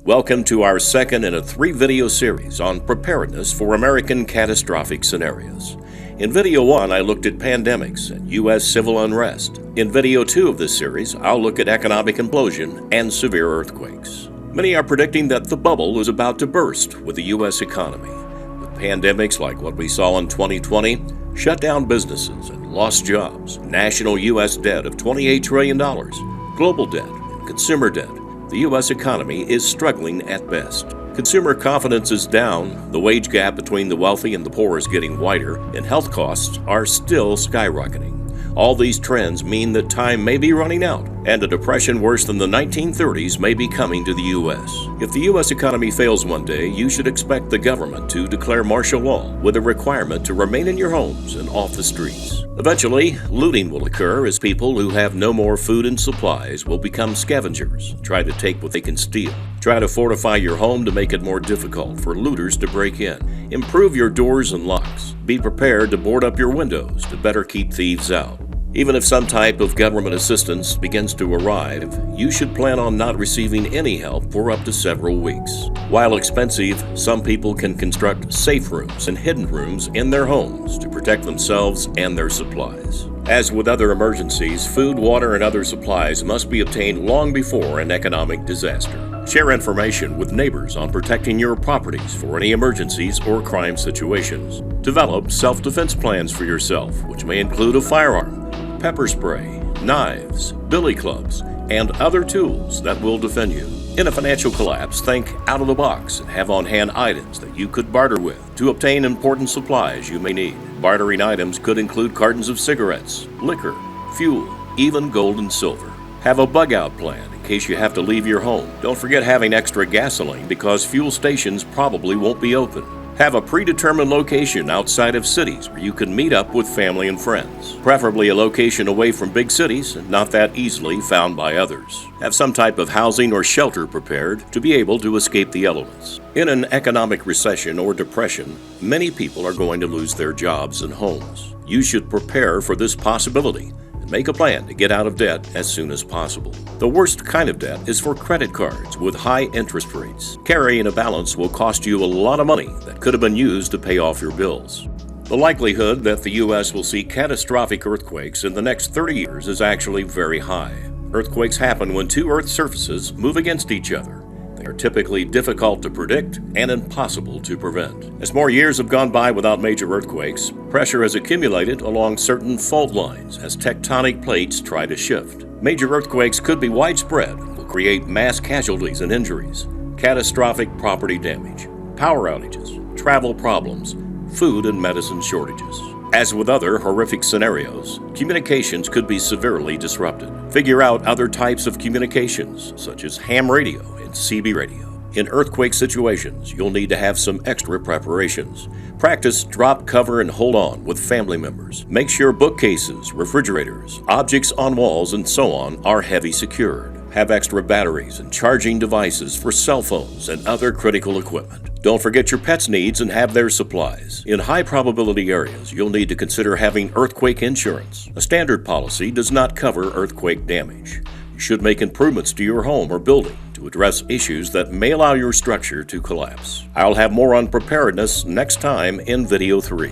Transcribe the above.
Welcome to our second in a 3-video series on preparedness for American catastrophic scenarios. In Video 1, I looked at pandemics and U.S. civil unrest. In Video 2 of this series, I'll look at economic implosion and severe earthquakes. Many are predicting that the bubble is about to burst with the U.S. economy. With pandemics like what we saw in 2020, shut down businesses and lost jobs, national U.S. debt of $28 trillion, global debt, and consumer debt, the U.S. economy is struggling at best. Consumer confidence is down, the wage gap between the wealthy and the poor is getting wider, and health costs are still skyrocketing. All these trends mean that time may be running out, and a depression worse than the 1930s may be coming to the U.S. If the U.S. economy fails one day, you should expect the government to declare martial law with a requirement to remain in your homes and off the streets. Eventually, looting will occur as people who have no more food and supplies will become scavengers, try to take what they can steal. Try to fortify your home to make it more difficult for looters to break in. Improve your doors and locks. Be prepared to board up your windows to better keep thieves out. Even if some type of government assistance begins to arrive, you should plan on not receiving any help for up to several weeks. While expensive, some people can construct safe rooms and hidden rooms in their homes to protect themselves and their supplies. As with other emergencies, food, water, and other supplies must be obtained long before an economic disaster. Share information with neighbors on protecting your properties for any emergencies or crime situations. Develop self-defense plans for yourself, which may include a firearm, pepper spray, knives, billy clubs, and other tools that will defend you. In a financial collapse, think out of the box and have on-hand items that you could barter with to obtain important supplies you may need. Bartering items could include cartons of cigarettes, liquor, fuel, even gold and silver. Have a bug-out plan in case you have to leave your home. Don't forget having extra gasoline because fuel stations probably won't be open. Have a predetermined location outside of cities where you can meet up with family and friends. Preferably a location away from big cities and not that easily found by others. Have some type of housing or shelter prepared to be able to escape the elements. In an economic recession or depression, many people are going to lose their jobs and homes. You should prepare for this possibility. Make a plan to get out of debt as soon as possible. The worst kind of debt is for credit cards with high interest rates. Carrying a balance will cost you a lot of money that could have been used to pay off your bills. The likelihood that the U.S. will see catastrophic earthquakes in the next 30 years is actually very high. Earthquakes happen when two Earth surfaces move against each other. They are typically difficult to predict and impossible to prevent. As more years have gone by without major earthquakes, pressure has accumulated along certain fault lines as tectonic plates try to shift. Major earthquakes could be widespread and will create mass casualties and injuries, catastrophic property damage, power outages, travel problems, food and medicine shortages. As with other horrific scenarios, communications could be severely disrupted. Figure out other types of communications, such as ham radio and CB radio. In earthquake situations, you'll need to have some extra preparations. Practice drop, cover, and hold on with family members. Make sure bookcases, refrigerators, objects on walls, and so on are heavy secured. Have extra batteries and charging devices for cell phones and other critical equipment. Don't forget your pets' needs and have their supplies. In high-probability areas, you'll need to consider having earthquake insurance. A standard policy does not cover earthquake damage. You should make improvements to your home or building to address issues that may allow your structure to collapse. I'll have more on preparedness next time in Video 3.